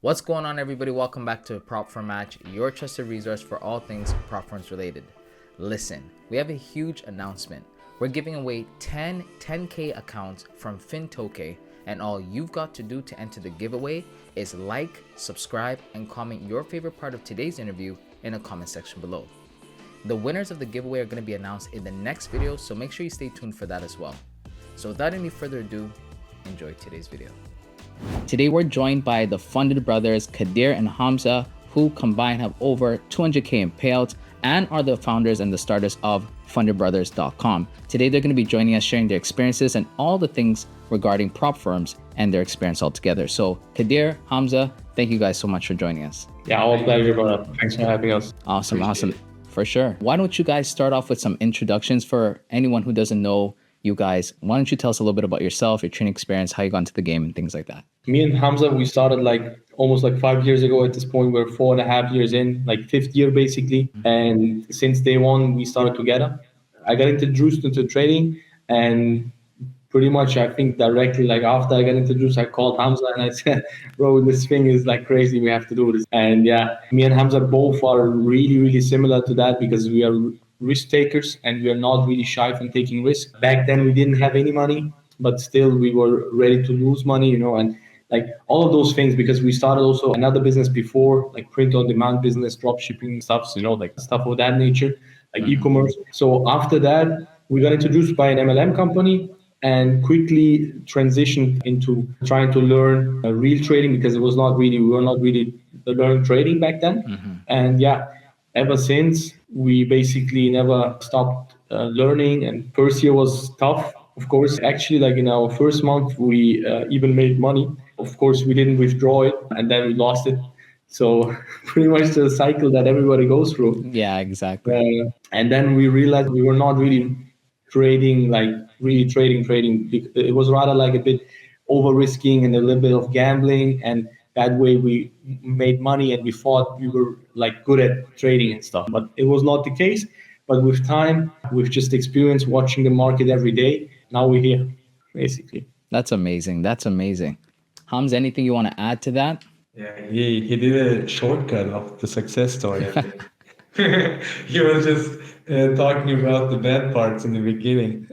What's going on, everybody? Welcome back to Prop for Match, your trusted resource for all things prop firms related. Listen, we have a huge announcement. We're giving away 10 10K accounts from FinToke, and all you've got to do to enter the giveaway is like, subscribe, and comment your favorite part of today's interview in the comment section below. The winners of the giveaway are going to be announced in the next video, so make sure you stay tuned for that as well. So without any further ado, enjoy today's video. Today we're joined by the funded brothers Kadir and Hamza, who combined have over 200K in payouts and are the founders and the starters of fundedbrothers.com. Today they're going to be joining us, sharing their experiences and all the things regarding prop firms and their experience altogether. So Kadir, Hamza, thank you guys so much for joining us. Yeah, all pleasure, brother. Thanks for having us. Awesome. For sure. Why don't you guys start off with some introductions for anyone who doesn't know you guys? Why don't you tell us a little bit about yourself, your training experience, how you got into the game and things like that? Me and Hamza, we started almost 5 years ago. At this point, we're 4.5 years in, fifth year basically. And since day one, we started together. I got introduced into trading, and pretty much I think directly after I got introduced, I called Hamza and I said, bro, this thing is crazy. We have to do this. And yeah, me and Hamza both are really, really similar to that because we are risk takers and we are not really shy from taking risks. Back then, we didn't have any money, but still we were ready to lose money, and all of those things, because we started also another business before, print on demand business, drop shipping stuff, stuff of that nature, e-commerce. So after that, we got introduced by an MLM company and quickly transitioned into trying to learn real trading because we were not really learning trading back then. And yeah, ever since, we basically never stopped learning. And first year was tough, of course. Actually, in our first month, we even made money. Of course, we didn't withdraw it, and then we lost it. So pretty much the cycle that everybody goes through. Yeah, exactly. And then we realized we were not really trading, trading. It was rather a bit over risking and a little bit of gambling. And that way we made money and we thought we were good at trading and stuff. But it was not the case. But with time, we've just experienced watching the market every day. Now we're here, basically. That's amazing. Hamza, anything you want to add to that? Yeah, he did a shortcut of the success story. I think. He was just talking about the bad parts in the beginning.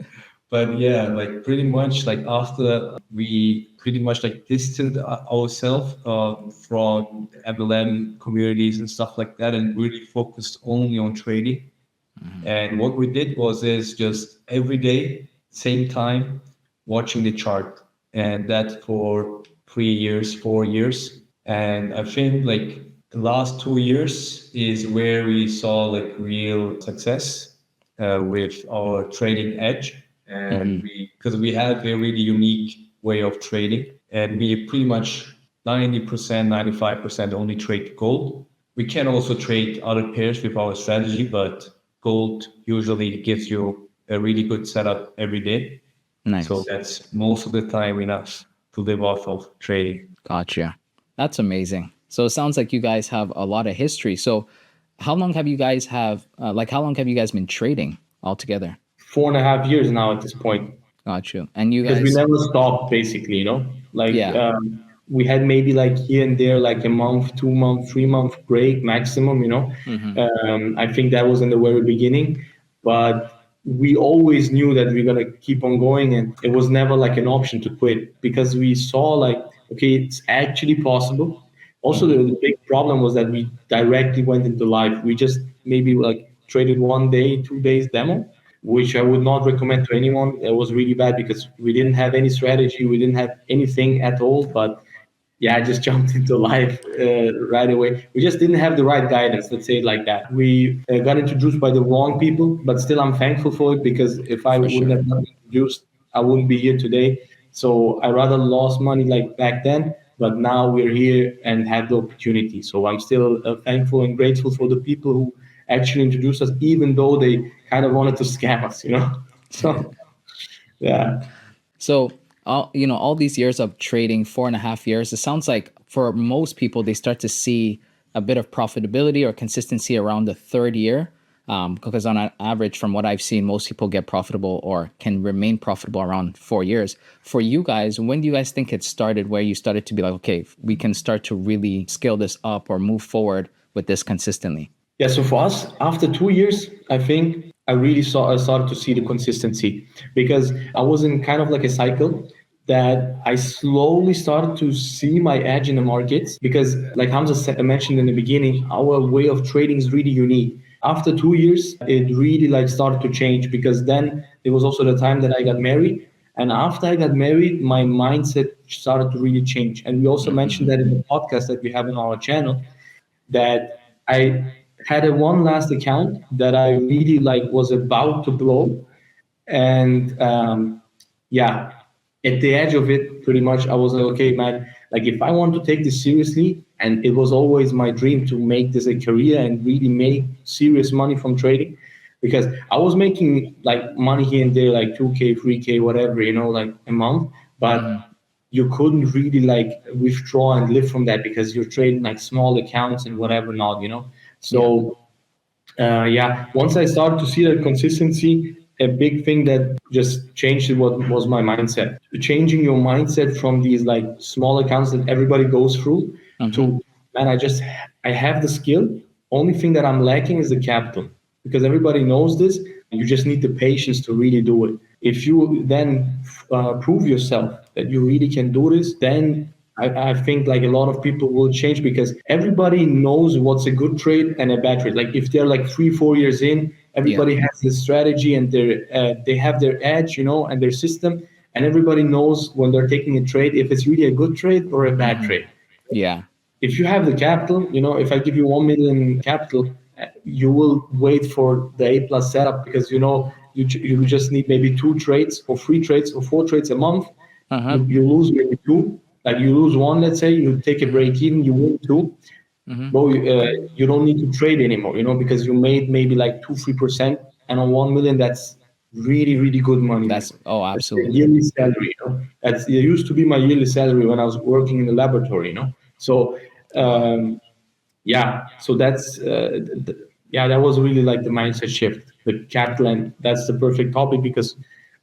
But yeah, pretty much after we pretty much distanced ourselves from MLM communities and stuff like that, and really focused only on trading. And what we did is just every day, same time, watching the chart, and that for 3 years, 4 years. And I think the last 2 years is where we saw real success with our trading edge. And because we have a really unique way of trading, and we pretty much 90%, 95% only trade gold. We can also trade other pairs with our strategy, but gold usually gives you a really good setup every day. Nice. So that's most of the time enough to live off of trading. Gotcha. That's amazing. So it sounds like you guys have a lot of history. So how long have you guys been trading altogether? 4.5 years now at this point. Got you. And you guys, because we never stopped, basically, we had maybe here and there a month, 2 month, 3 month break maximum, I think that was in the very beginning, but we always knew that we're going to keep on going, and it was never an option to quit because we saw okay, it's actually possible. Also, the big problem was that we directly went into live. We just maybe traded 1 day, 2 days demo, which I would not recommend to anyone. It was really bad because we didn't have any strategy. We didn't have anything at all. But yeah, I just jumped into live right away. We just didn't have the right guidance, let's say it like that. We got introduced by the wrong people, but still I'm thankful for it because if I wouldn't have gotten introduced, I wouldn't be here today. So I rather lost money back then, but now we're here and had the opportunity. So I'm still thankful and grateful for the people who actually introduced us, even though they kind of wanted to scam us, So, yeah. So, all these years of trading, 4.5 years, it sounds like for most people, they start to see a bit of profitability or consistency around the third year. Because on an average, from what I've seen, most people get profitable or can remain profitable around 4 years. For you guys, when do you guys think it started where you started to be like, okay, we can start to really scale this up or move forward with this consistently? Yeah, so for us, after 2 years, I think I started to see the consistency because I was in kind of like a cycle that I slowly started to see my edge in the markets because, like mentioned in the beginning, our way of trading is really unique. After 2 years, it really like started to change because then it was also the time that I got married. And after I got married, my mindset started to really change. And we also mentioned that in the podcast that we have on our channel that I had a one last account that I really like was about to blow, and yeah, at the edge of it, pretty much, I was like, okay, man, like if I want to take this seriously, and it was always my dream to make this a career and really make serious money from trading, because I was making like money here and there, like 2K, 3K, whatever, like a month, but you couldn't really like withdraw and live from that because you're trading like small accounts and whatever not. Yeah. So yeah, once I started to see that consistency, a big thing that just changed it was my mindset. Changing your mindset from these like small accounts that everybody goes through to, man, I have the skill. Only thing that I'm lacking is the capital because everybody knows this. You just need the patience to really do it. If you then prove yourself that you really can do this, then I think like a lot of people will change because everybody knows what's a good trade and a bad trade. Like if they're like 3, 4 years in, Yeah. everybody has this strategy and they have their edge, and their system, and everybody knows when they're taking a trade if it's really a good trade or a bad trade. Yeah. If you have the capital, if I give you 1 million capital, you will wait for the A plus setup because you just need maybe 2 trades or 3 trades or 4 trades a month. You lose maybe two, like you lose one, let's say you take a break even, you win two. Bro, you don't need to trade anymore, because you made maybe like 2-3%, and on 1 million, that's really really good money, man. That's, oh, That's a absolutely. yearly salary. That's it used to be my yearly salary when I was working in the laboratory. So yeah, so yeah, that was really like the mindset shift, the capital, and that's the perfect topic because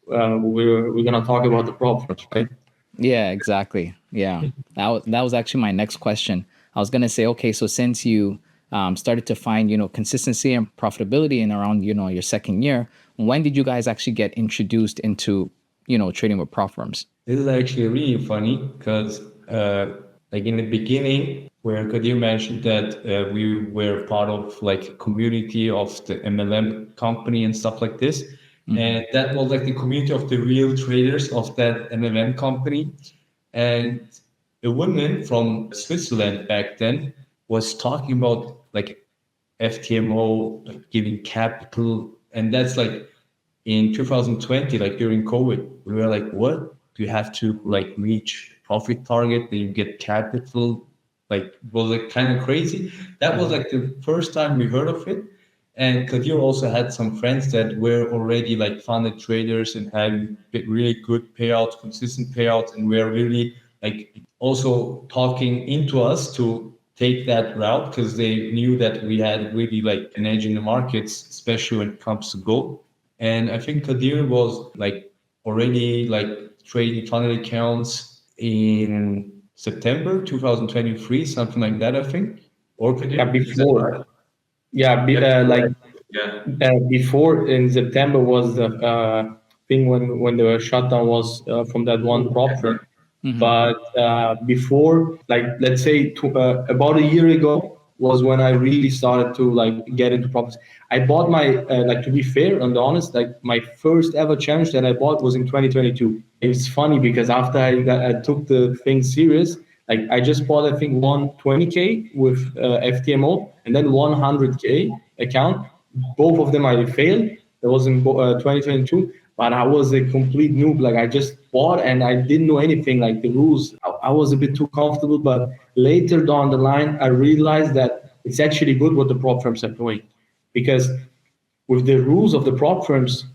we're gonna talk about the problems, right? Yeah, exactly. Yeah. That was actually my next question. I was going to say, okay, so since you started to find, consistency and profitability in around, your second year, when did you guys actually get introduced into, trading with prop firms? This is actually really funny because, like in the beginning, where Kadir mentioned that we were part of like a community of the MLM company and stuff like this, and that was like the community of the real traders of that MLM company, and a woman from Switzerland back then was talking about like FTMO, like giving capital, and that's like in 2020, like during COVID, we were like, what? Do you have to like reach profit target? Then you get capital? Like, was it kind of crazy? That was like the first time we heard of it. And Kadir also had some friends that were already like funded traders and had really good payouts, consistent payouts, and were really like also talking into us to take that route because they knew that we had really like an edge in the markets, especially when it comes to gold. And I think Kadir was like already like trading funded accounts in September 2023, something like that, I think. Or Yeah, Kadir, is that before. right? Yeah, Right. Yeah. before in September was the thing when the shutdown was from that one prop firm. But before, like let's say about a year ago was when I really started to like get into properties. I bought my like to be fair and honest, like my first ever challenge that I bought was in 2022. It's funny because after I took the thing serious, like I just bought I think 120K with FTMO and then 100K account. Both of them I failed. That was in 2022, but I was a complete noob. Like I just bought and I didn't know anything like the rules. I was a bit too comfortable, but later down the line, I realized that it's actually good what the prop firms are doing, because with the rules of the prop firms,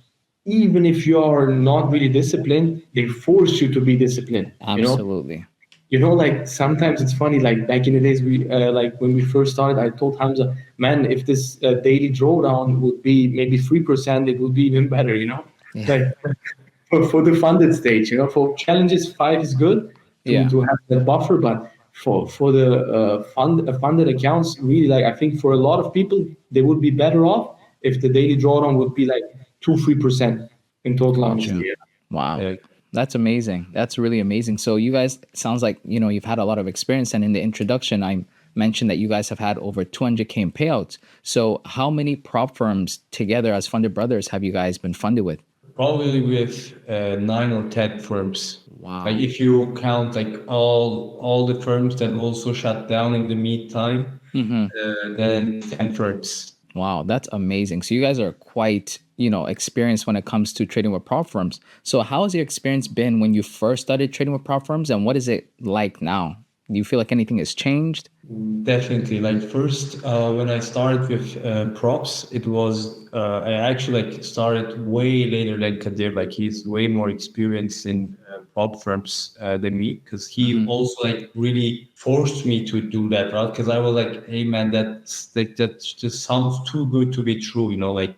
even if you are not really disciplined, they force you to be disciplined. Absolutely. like sometimes it's funny. Like back in the days, we like when we first started, I told Hamza, man, if this daily drawdown would be maybe 3%, it would be even better. Yeah. Like for the funded stage, for challenges, 5 is good to Yeah. have that buffer, but for the funded accounts, really, like I think for a lot of people, they would be better off if the daily drawdown would be like 2-3% in total, Gotcha. honestly. Wow. Yeah. That's amazing. That's really amazing. So you guys sounds like, you've had a lot of experience, and in the introduction I mentioned that you guys have had over 200K in payouts. So how many prop firms together as funded brothers have you guys been funded with? Probably with 9 or 10 firms. Like Wow. if you count like all the firms that also shut down in the meantime, then 10 firms. Wow, that's amazing. So you guys are quite, experienced when it comes to trading with prop firms. So how has your experience been when you first started trading with prop firms, and what is it like now? Do you feel like anything has changed? Definitely. Like first, when I started with props, it was I actually like started way later than Kadir. Like he's way more experienced in prop firms than me, because he also like really forced me to do that, right? Because I was like, hey man, that just sounds too good to be true, like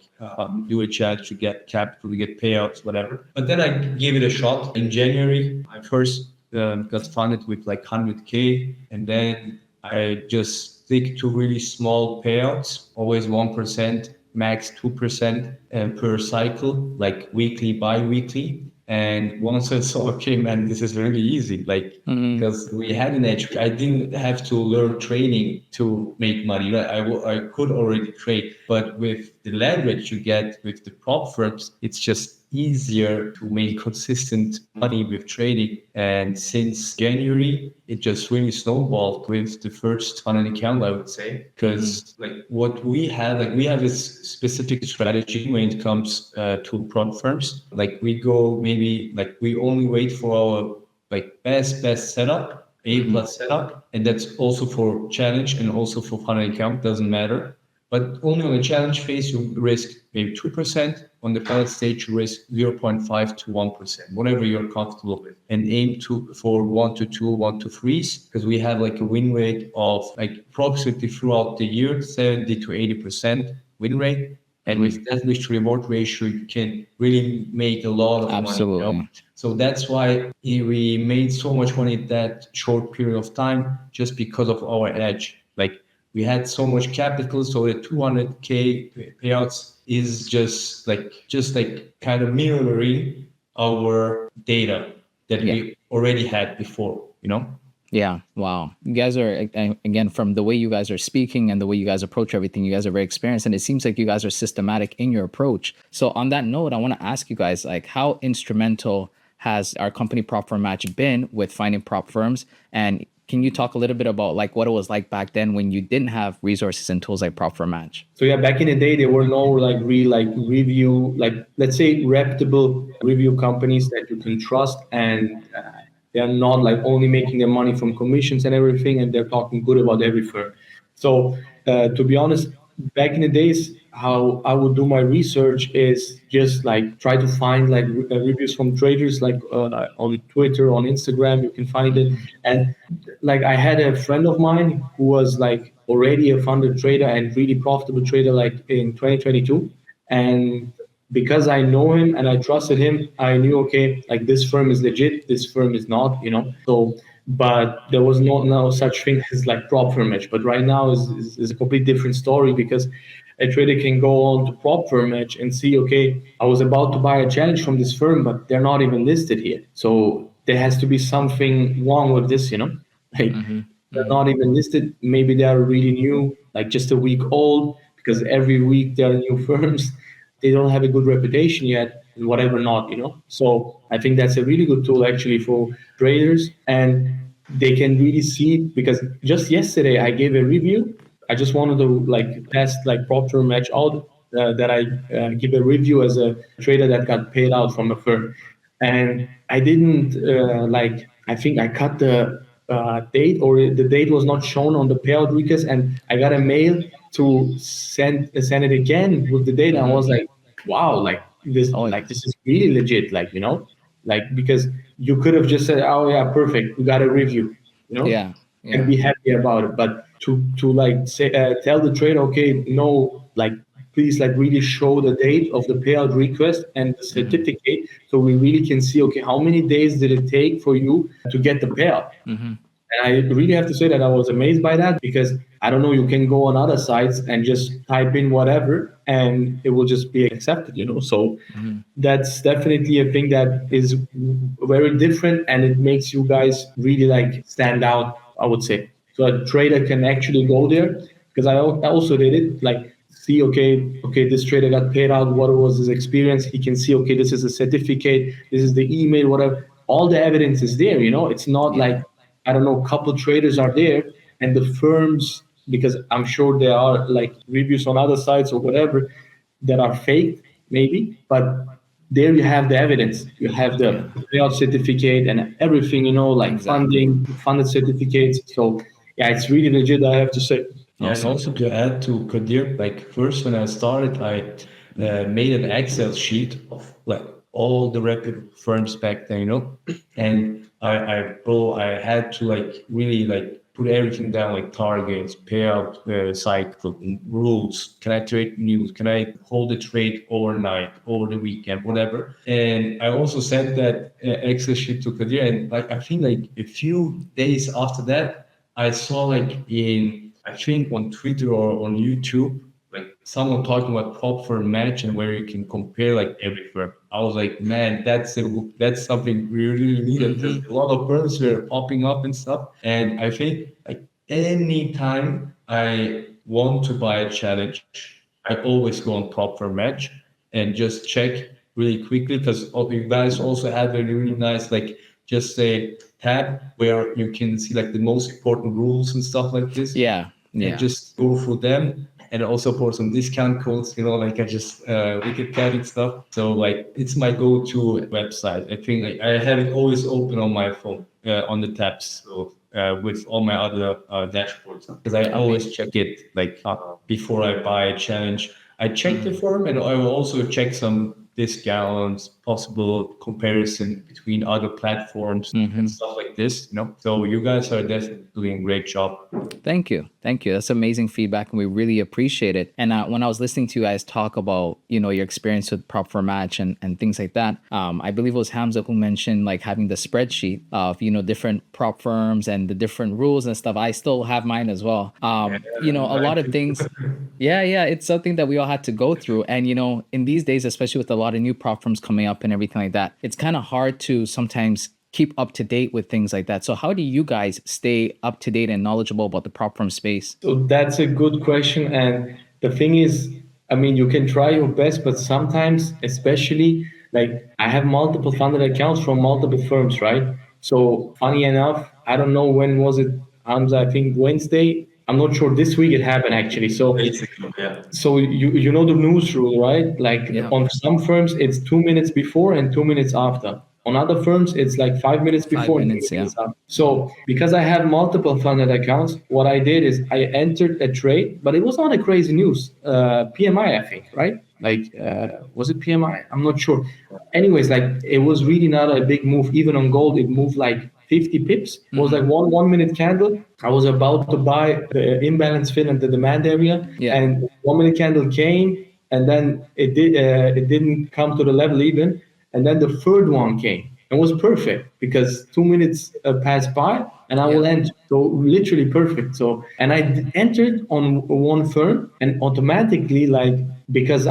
do a chat to get capital, to get payouts, whatever. But then I gave it a shot. In January, I first got funded with like 100K, and then I just stick to really small payouts, always 1%, max 2% per cycle, like weekly, bi-weekly. And once I saw, okay, man, this is really easy, like because we had an edge. I didn't have to learn trading to make money. Right? I could already trade, but with the leverage you get with the prop firms, it's just easier to make consistent money with trading. And since January, it just really snowballed with the first 100 account, I would say, because like what we have, like we have a specific strategy when it comes to prop firms. Like we go maybe like we only wait for our like best setup, A plus setup, and that's also for challenge and also for 100 account, doesn't matter. But only on the challenge phase, you risk maybe 2%. On the pilot stage, you risk 0.5 to 1%, whatever you're comfortable with. And aim for 1 to 2, 1 to 3s, because we have like a win rate of like approximately throughout the year, 70 to 80% win rate. And with that risk to reward ratio, you can really make a lot of money. Absolutely. So that's why we made so much money in that short period of time, just because of our edge. Like we had so much capital, so the 200K payouts is just like kind of mirroring our data that we already had before. Yeah. Wow. You guys are, again, from the way you guys are speaking and the way you guys approach everything, you guys are very experienced, and it seems like you guys are systematic in your approach. So on that note, I want to ask you guys, like, how instrumental has our company Prop Firm Match been with finding prop firms? And can you talk a little bit about like what it was like back then when you didn't have resources and tools like Prop Firm Match? So yeah, back in the day, there were no like real like review, like let's say reputable review companies that you can trust, and they're not like only making their money from commissions and everything, and they're talking good about every firm. So to be honest, back in the days, how I would do my research is just like try to find like reviews from traders, like on Twitter, on Instagram, you can find it. And like I had a friend of mine who was like already a funded trader and really profitable trader, like in 2022. And because I know him and I trusted him, I knew, okay, like this firm is legit, this firm is not. So, but there was no such thing as like prop firm match. But right now is a complete different story, because a trader can go on to prop firm match and see, okay, I was about to buy a challenge from this firm, but they're not even listed here. So there has to be something wrong with this. Like they're not even listed. Maybe they are really new, like just a week old, because every week there are new firms. They don't have a good reputation yet, and whatever not. So I think that's a really good tool actually for traders, and they can really see, because just yesterday I gave a review. I just wanted to like test like prop firm match out, that I give a review as a trader that got paid out from a firm, and I didn't like. I think I cut the date, or the date was not shown on the payout request, and I got a mail to send it again with the date. I was like, wow, like this is really legit, like because you could have just said, oh yeah, perfect, we got a review. Yeah. and Yeah. be happy about it. But to like say tell the trader, okay, no, like please like really show the date of the payout request and the certificate, so we really can see, okay, how many days did it take for you to get the payout. And I really have to say that I was amazed by that, because I don't know, you can go on other sites and just type in whatever and it will just be accepted. So that's definitely a thing that is very different, and it makes you guys really like stand out, I would say. So a trader can actually go there, because I also did it, like see, okay, this trader got paid out, what was his experience, he can see, okay, this is a certificate, this is the email, whatever, all the evidence is there. It's not Yeah. like, I don't know, couple traders are there and the firms, because I'm sure there are like reviews on other sites or whatever that are faked, maybe, but there you have the evidence. You have Yeah. the payout certificate and everything, like Exactly. funded certificates. So yeah, it's really legit, I have to say. Yeah, and Awesome. also to add to Kadir, like first when I started, I made an Excel sheet of like all the reputable firms back then, and I had to like really like put everything down, like targets, payout cycle, rules. Can I trade news? Can I hold a trade overnight, over the weekend, whatever? And I also sent that Excel sheet to Kadir, and like I think like a few days after that, I saw like I think on Twitter or on YouTube, like someone talking about prop for a match and where you can compare like every firm. I was like, man, that's something we really needed. There's a lot of firms were popping up and stuff. And I think like anytime I want to buy a challenge, I always go on prop for a match and just check really quickly, because you guys also have a really nice like just say tab where you can see like the most important rules and stuff like this, Yeah. and Yeah. just go through them, and also for some discount codes, like I just wicked cutting stuff. So like it's my go-to website. I think like, I have it always open on my phone on the tabs, so with all my other dashboards, because I always check it like before I buy a challenge. I check the form, and I will also check some discounts, possible comparison between other platforms and stuff like this. So you guys are definitely doing a great job. Thank you. Thank you. That's amazing feedback, and we really appreciate it. And when I was listening to you guys talk about, your experience with prop for match and things like that, I believe it was Hamza who mentioned like having the spreadsheet of, different prop firms and the different rules and stuff. I still have mine as well. A lot of things. Yeah, yeah. It's something that we all had to go through. And, in these days, especially with a lot of new prop firms coming up and everything like that, it's kind of hard to sometimes keep up to date with things like that. So how do you guys stay up to date and knowledgeable about the prop firm space? So that's a good question. And the thing is, I mean, you can try your best, but sometimes, especially like I have multiple funded accounts from multiple firms, right? So funny enough, I don't know when was it, Hamza, I think Wednesday. I'm not sure. This week it happened actually. So Basically, yeah. so you know the news rule, right? Like Yeah. on some firms it's 2 minutes before and 2 minutes after. On other firms it's like 5 minutes 5 before and minutes, 2 minutes yeah. after. So because I have multiple funded accounts, what I did is I entered a trade, but it was not a crazy news. PMI, I think, right? Like was it PMI? I'm not sure. Anyways, like it was really not a big move. Even on gold, it moved like 50 pips. It was like one minute candle. I was about to buy the imbalance fill in the demand area, Yeah. and 1 minute candle came, and then it didn't come to the level even, and then the third one came. It was perfect because 2 minutes passed by, and I will Yeah. enter. So literally perfect. So and entered on one firm, and automatically like because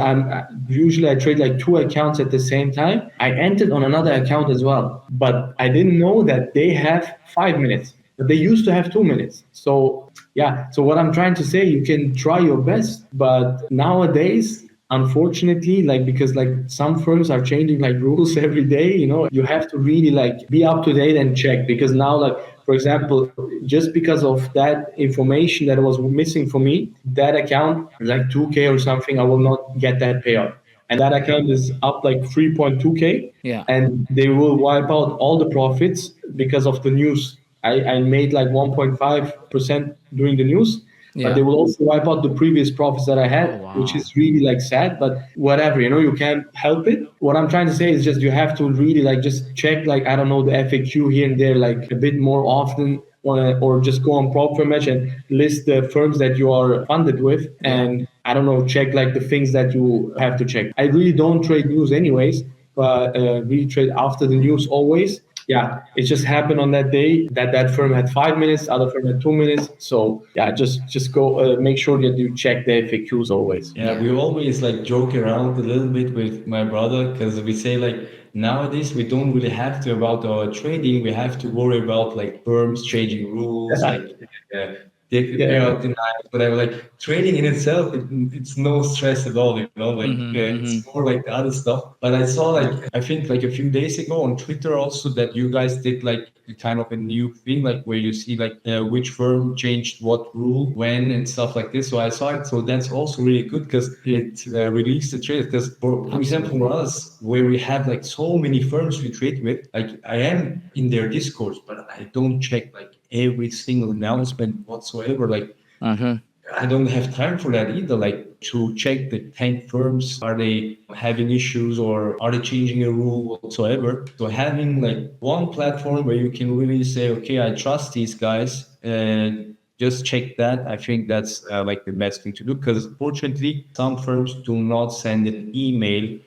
usually I trade like two accounts at the same time. I entered on another account as well, but I didn't know that they have 5 minutes. But they used to have 2 minutes. So yeah. So what I'm trying to say, you can try your best, but nowadays, unfortunately, like because like some firms are changing like rules every day, you have to really like be up to date and check, because now like for example, just because of that information that was missing for me, that account like 2K or something, I will not get that payout. And that account is up like 3.2K, Yeah. and they will wipe out all the profits because of the news. I made like 1.5% during the news, but they Yeah. will also wipe out the previous profits that I Oh, had, which wow. is really like sad, but whatever, you can't help it. What I'm trying to say is just you have to really like just check like, I don't know, the FAQ here and there like a bit more often. or just go on PropFirmAtch and list the firms that you are funded with, and I don't know, check like the things that you have to check. I really don't trade news anyways, but really trade after the news always. Yeah, it just happened on that day that that firm had 5 minutes, other firm had 2 minutes. So yeah, just go make sure that you check the FAQs always. Yeah, we always like joke around a little bit with my brother because we say like nowadays we don't really have to about our trading. We have to worry about like firms changing rules, like they pay Yeah. out denied, whatever. Like trading in itself, it's no stress at all. You know, like it's more like the other stuff. But I saw like I think like a few days ago on Twitter also that you guys did like kind of a new thing, like where you see like which firm changed what rule when and stuff like this. So I saw it. So that's also really good because it released the trade. Because for example, for us, where we have like so many firms we trade with, like I am in their discourse, but I don't check like every single announcement whatsoever. Like I don't have time for that either. Like to check the 10 firms, are they having issues or are they changing a rule whatsoever? So having like one platform where you can really say, okay, I trust these guys and just check that. I think that's like the best thing to do because fortunately, some firms do not send an email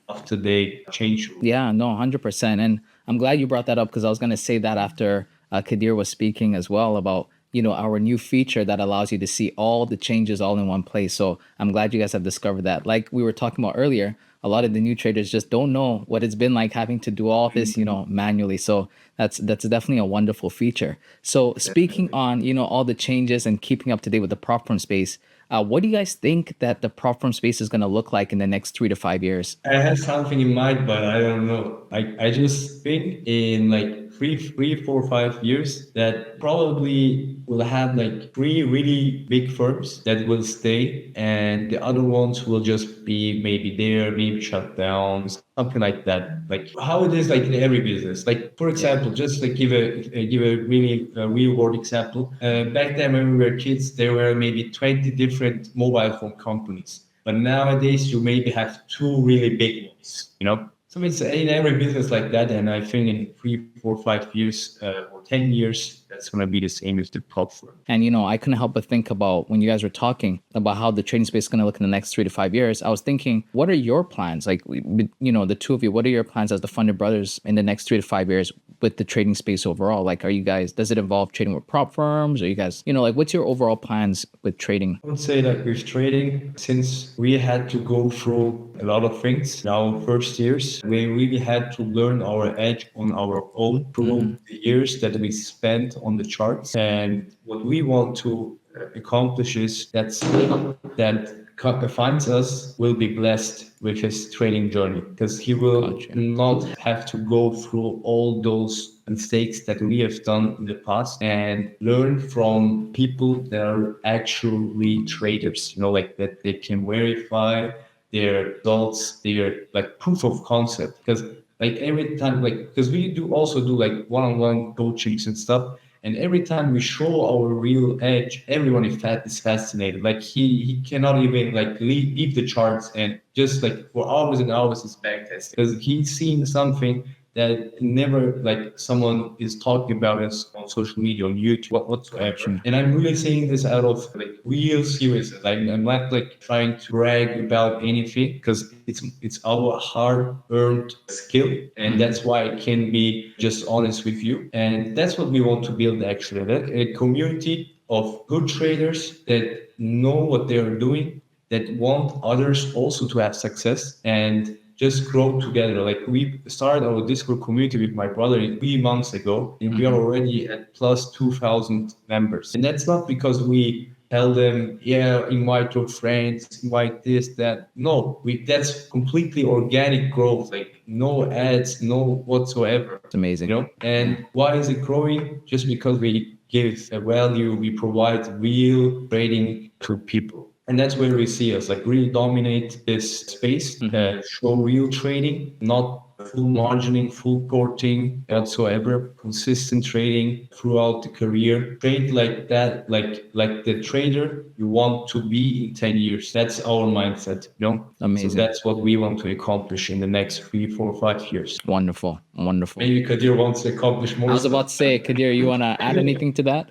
after they change rules. Yeah, no, 100%. And I'm glad you brought that up because I was going to say that after Kadir was speaking as well about, our new feature that allows you to see all the changes all in one place. So I'm glad you guys have discovered that. Like we were talking about earlier, a lot of the new traders just don't know what it's been like having to do all this, manually. So that's definitely a wonderful feature. So speaking on, all the changes and keeping up to date with the prop firm space, what do you guys think that the prop firm space is going to look like in the next 3 to 5 years? I have something in mind, but I don't know. I just think in like 3, 4, 5 years that probably will have like three really big firms that will stay, and the other ones will just be maybe there, maybe shut down, something like that. Like how it is like in every business. Like for example, just like give a really real world example. Back then when we were kids, there were maybe 20 different mobile phone companies. But nowadays, you maybe have two really big ones, you know? So it's in every business like that. And I think in 3, 4, 5 years or 10 years, that's going to be the same as the platform. And I couldn't help but think about when you guys were talking about how the trading space is going to look in the next 3 to 5 years. I was thinking, what are your plans? Like, the two of you, what are your plans as the funded brothers in the next 3 to 5 years with the trading space overall? Like, does it involve trading with prop firms? Or you guys, like, what's your overall plans with trading? I would say that with trading, since we had to go through a lot of things in our first years, we really had to learn our edge on our own through the years that we spent on the charts. And what we want to accomplish is that finds us will be blessed with his trading journey because he will not have to go through all those mistakes that we have done in the past and learn from people that are actually traders, like that they can verify their results, their like proof of concept. Because like every time, like because we do also do like one-on-one coachings and stuff. And every time we show our real edge, everyone is fascinated. Like he cannot even like leave the charts and just like for hours and hours is backtesting because he's seen something that never like someone is talking about us on social media, on YouTube, whatsoever. And I'm really saying this out of like real seriousness. Like I'm not like trying to brag about anything because it's our hard-earned skill, and that's why I can be just honest with you. And that's what we want to build actually, a community of good traders that know what they are doing, that want others also to have success and just grow together. Like we started our Discord community with my brother 3 months ago, and we are already at plus 2,000 members. And that's not because we tell them, yeah, invite your friends, invite this, that. No, that's completely organic growth. Like no ads, no whatsoever. It's amazing. And why is it growing? Just because we give a value, we provide real trading to people. And that's where we see us like really dominate this space, show real trading, not full margining, full courting whatsoever, consistent trading throughout the career. Trade like that, like the trader you want to be in 10 years. That's our mindset, you know? So Amazing. that's what we want to accomplish in the next 3, 4, 5 years. Wonderful. Wonderful. Maybe Kadir wants to accomplish more I was about to stuff. say, Kadir, you want to add anything to that?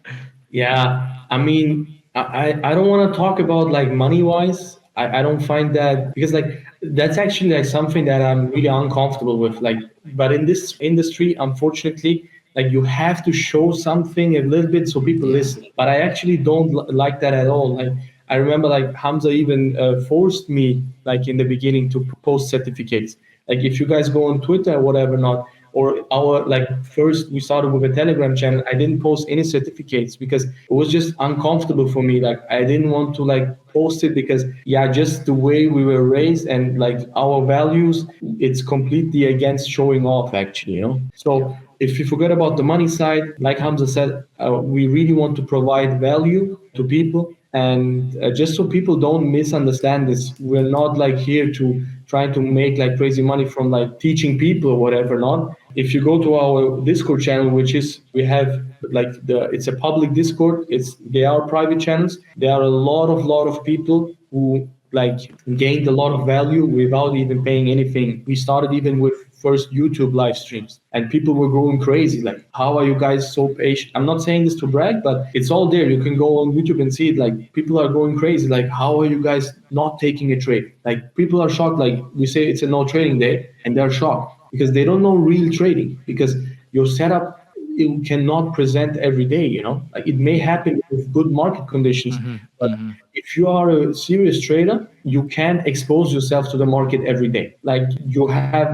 Yeah, I mean, I don't want to talk about like money wise. I don't find that because like that's actually like something that I'm really uncomfortable with. Like, but in this industry, unfortunately, like you have to show something a little bit so people Yeah. listen. But I actually don't like that at all. Like I remember like Hamza even forced me like in the beginning to post certificates. Like if you guys go on Twitter or whatever not, or our like first we started with a Telegram channel, I didn't post any certificates because it was just uncomfortable for me. Like I didn't want to like post it because yeah, just the way we were raised and like our values, it's completely against showing off actually, you know. So if you forget about the money side, like Hamza said, we really want to provide value to people. And just so people don't misunderstand this, we're not like here to try to make like crazy money from like teaching people or whatever. Not if you go to our Discord channel, which is we have like it's a public Discord. They are private channels. There are a lot of people who like gained a lot of value without even paying anything. We started even with first YouTube live streams and people were going crazy. Like, how are you guys so patient? I'm not saying this to brag, but it's all there. You can go on YouTube and see it. Like, people are going crazy. Like, how are you guys not taking a trade? Like, people are shocked. Like, we say it's a no trading day and they're shocked because they don't know real trading because your setup you cannot present every day, you know, like it may happen with good market conditions, but if you are a serious trader, you can't expose yourself to the market every day. Like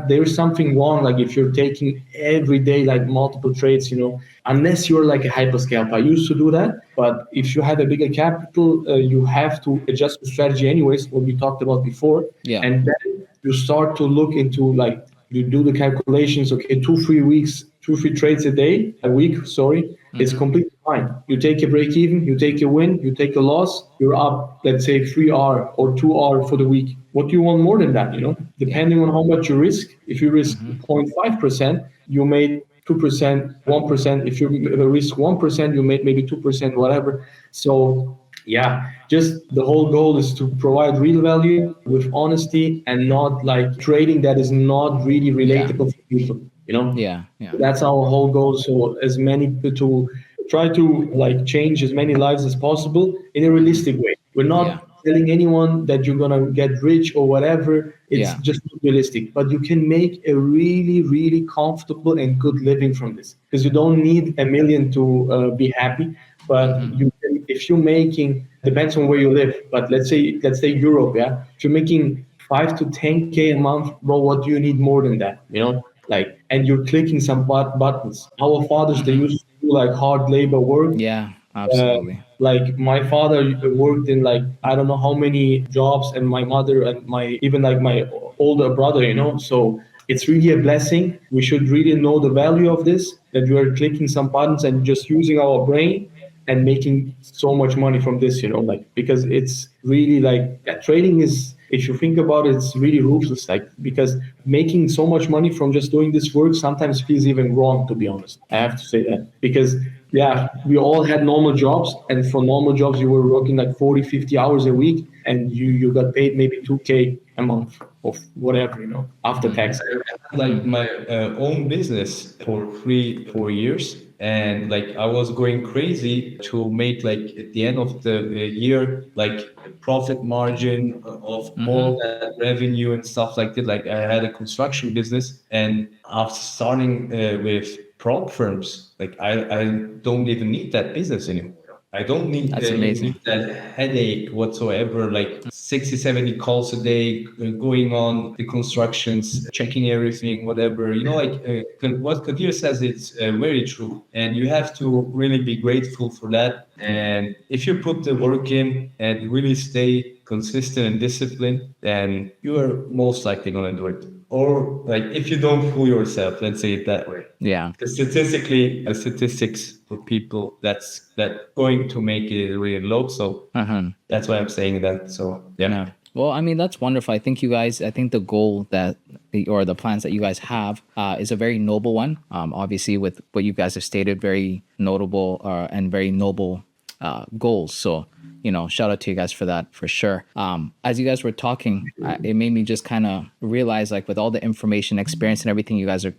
there's something wrong. Like if you're taking every day, like multiple trades, you know, unless you're like a hyperscalper. I used to do that, but if you have a bigger capital, you have to adjust your strategy anyways, what we talked about before. Yeah. And then you start to look into like, you do the calculations, okay, 2, 3 weeks, 2, 3 trades a week, sorry, it's completely fine. You take a break even, you take a win, you take a loss, you're up, let's say 3 hour or 2 hour for the week. What do you want more than that, you know? Depending on how much you risk. If you risk 0.5%, you made 2%, 1%. If you risk 1%, you made maybe 2%, whatever. So yeah, just the whole goal is to provide real value with honesty and not like trading that is not really relatable for people, you know? Yeah. Yeah. That's our whole goal. So as many to try to like change as many lives as possible in a realistic way. We're not Yeah. telling anyone that you're gonna get rich or whatever. It's Yeah. just not realistic. But you can make a really, really comfortable and good living from this because you don't need a million to be happy. But you can, if you're making depends on where you live. But let's say Europe, yeah. If you're making 5 to 10K a month, bro, what do you need more than that? You know, like, and you're clicking some buttons. Our fathers, they used to do like hard labor work. Yeah. uh, Absolutely. like my father worked in like I don't know how many jobs, and my mother and my even like my older brother, you know. So it's really a blessing. We should really know the value of this, that we are clicking some buttons and just using our brain and making so much money from this, you know, like because it's really like trading is, if you think about it, it's really ruthless, like because making so much money from just doing this work sometimes feels even wrong, to be honest. I have to say that because yeah, we all had normal jobs, and for normal jobs you were working like 40, 50 hours a week, and you got paid maybe 2K a month of whatever, you know, after tax. Like my own business for 3, 4 years, and like I was going crazy to make like at the end of the year like a profit margin of all that revenue and stuff like that. Like I had a construction business, and after starting with prop firms, like I don't even need that business anymore. I don't need, That's amazing. need that headache whatsoever, like 60, 70 calls a day going on the constructions, checking everything, whatever. You know, like what Kadir says, it's very true. And you have to really be grateful for that. And if you put the work in and really stay consistent and disciplined, then you are most likely going to do it. Or like if you don't fool yourself, let's say it that way. Yeah. Because statistically, statistics for people, that going to make it really low. So that's why I'm saying that. So yeah. Yeah. Well, I mean, that's wonderful. I think the goal or the plans that you guys have is a very noble one. Obviously, with what you guys have stated, very notable and very noble goals. So, shout out to you guys for that, for sure. As you guys were talking, it made me just kind of realize, like, with all the information, experience, and everything you guys are,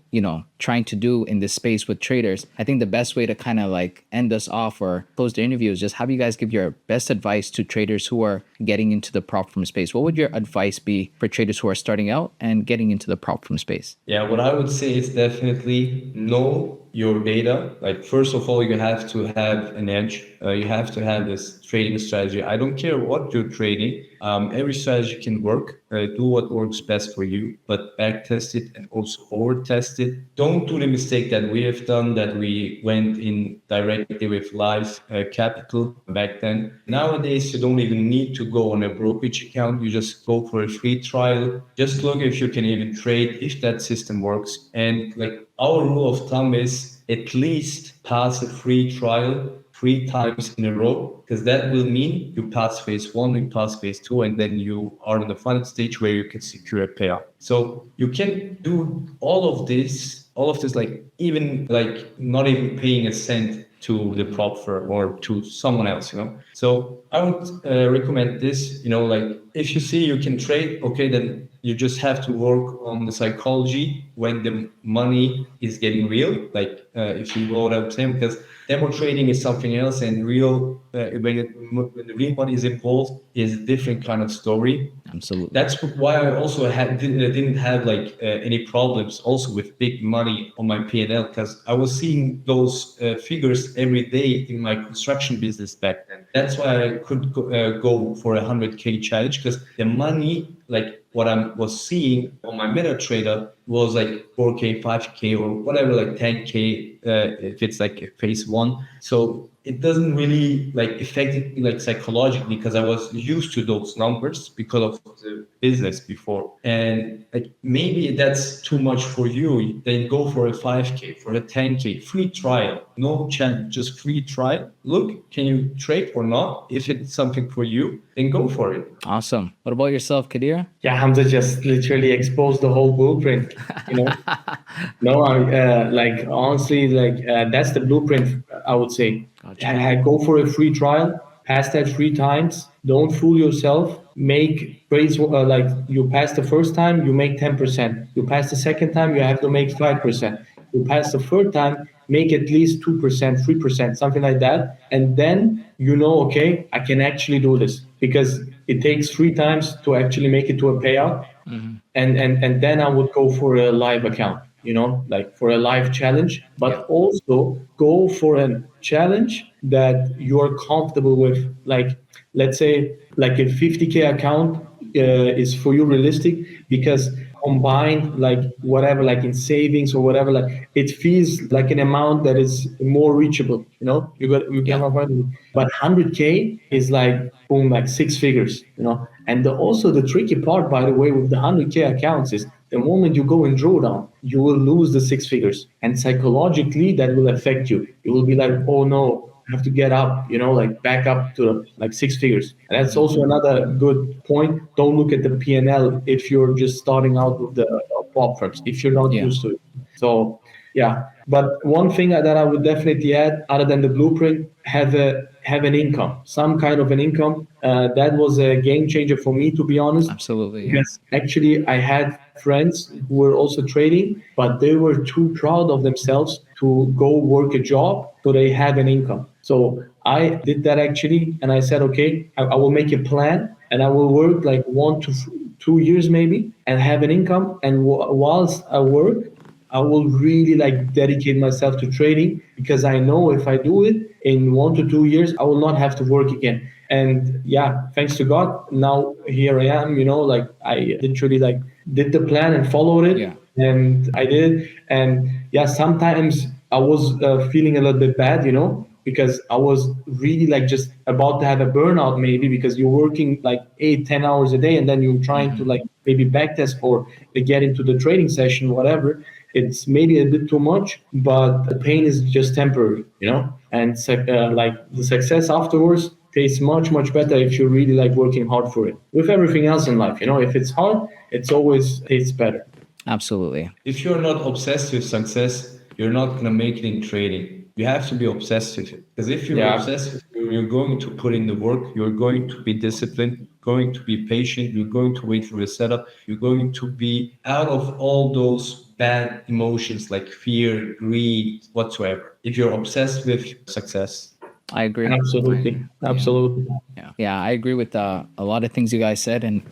trying to do in this space with traders, I think the best way to kind of like end us off or close the interview is just have you guys give your best advice to traders who are getting into the prop firm space. What would your advice be for traders who are starting out and getting into the prop firm space? Yeah, what I would say is definitely know your data. Like, first of all, you have to have an edge. You have to have this trading strategy. I don't care what you're trading. Every strategy can work. Do what works best for you, but back test it and also forward test it. Don't do the mistake that we have done, that we went in directly with live capital back then. Nowadays, you don't even need to go on a brokerage account. You just go for a free trial. Just look if you can even trade, if that system works. And like, our rule of thumb is at least pass a free trial 3 times in a row, because that will mean you pass phase one, you pass phase two, and then you are in the final stage where you can secure a payout. So you can do all of this, like even like not even paying a cent to the prop firm or to someone else. So I would recommend this, like if you see you can trade, okay, then you just have to work on the psychology when the money is getting real, like if you know what I'm saying, because demo trading is something else, and when the real money is involved is a different kind of story. Absolutely. That's why I also didn't have like any problems also with big money on my P&L, because I was seeing those figures every day in my construction business back then. That's why I could go for 100K challenge, because the money, like what I was seeing on my MetaTrader, was like 4K, 5K, or whatever, like 10K if it's like phase one. So it doesn't really like affect it like psychologically, because I was used to those numbers because of the business before. And like maybe that's too much for you, then go for a 5K, for a 10K free trial, no challenge, just free trial. Look, can you trade or not? If it's something for you, then go for it. Awesome. What about yourself, Kadir? Yeah, Hamza just literally exposed the whole blueprint. No, like honestly, like that's the blueprint. I would say, go for a free trial, pass that 3 times. Don't fool yourself. Make praise like you pass the first time, you make 10%. You pass the second time, you have to make 5%. You pass the third time, make at least 2%, 3%, something like that, and then okay, I can actually do this, because it takes 3 times to actually make it to a payout. And then I would go for a live account, like for a live challenge, but also go for a challenge that you're comfortable with. Like, let's say, like a 50K account is for you realistic, because combined, like whatever, like in savings or whatever, like it feels like an amount that is more reachable. You can afford it. But 100K is like boom, like 6 figures. And also the tricky part, by the way, with the 100K accounts is the moment you go in drawdown, you will lose the 6 figures, and psychologically that will affect you. You will be like, oh no, I have to get up, like back up to like 6 figures. And that's also another good point. Don't look at the P&L if you're just starting out with the prop firms, if you're not used to it. So yeah, but one thing that I would definitely add, other than the blueprint, have an income, some kind of an income. That was a game changer for me, to be honest. Absolutely. Because actually, I had friends who were also trading, but they were too proud of themselves to go work a job, so they had an income. So I did that actually, and I said, okay, I will make a plan, and I will work like 1 to 2 years maybe, and have an income. And whilst I work, I will really like dedicate myself to trading, because I know if I do it in 1 to 2 years, I will not have to work again. And yeah, thanks to God, now here I am. Like I literally like did the plan and followed it, and I did. And yeah, sometimes I was feeling a little bit bad, because I was really like just about to have a burnout, maybe because you're working like 8, 10 hours a day, and then you're trying to like maybe backtest or get into the trading session, whatever. It's maybe a bit too much, but the pain is just temporary, you know. And like the success afterwards tastes much much better if you're really like working hard for it. With everything else in life, you know, if it's hard, it's always tastes better. Absolutely. If you're not obsessed with success, you're not going to make it in trading. You have to be obsessed with it. Because if you're Yeah. obsessed with it, you're going to put in the work, you're going to be disciplined, going to be patient, you're going to wait for the setup, you're going to be out of all those bad emotions like fear, greed, whatsoever. If you're obsessed with success, I agree. Absolutely, absolutely. Yeah, I agree with a lot of things you guys said, and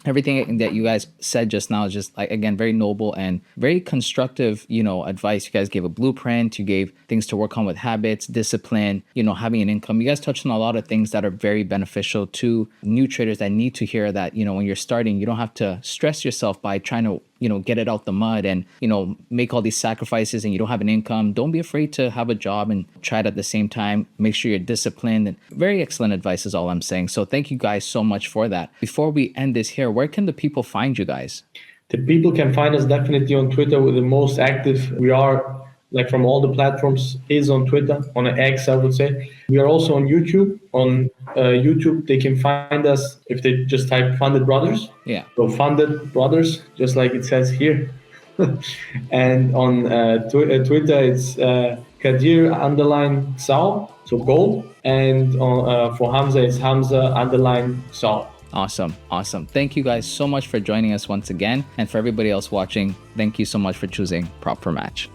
everything that you guys said just now is just like, again, very noble and very constructive, advice. You guys gave a blueprint, you gave things to work on with habits, discipline, having an income. You guys touched on a lot of things that are very beneficial to new traders that need to hear that, when you're starting, you don't have to stress yourself by trying to get it out the mud and, make all these sacrifices, and you don't have an income. Don't be afraid to have a job and try it at the same time. Make sure you're disciplined. And very excellent advice is all I'm saying. So thank you guys so much for that. Before we end this here, where can the people find you guys? The people can find us definitely on Twitter. We're the most active. We are like from all the platforms is on Twitter, on X, I would say. We are also on YouTube. On YouTube, they can find us if they just type Funded Brothers. Yeah. So Funded Brothers, just like it says here. And on Twitter, it's Kadir _ Sao, so gold. And for Hamza, it's Hamza _ Sao. Awesome. Thank you guys so much for joining us once again. And for everybody else watching, thank you so much for choosing Prop for Match.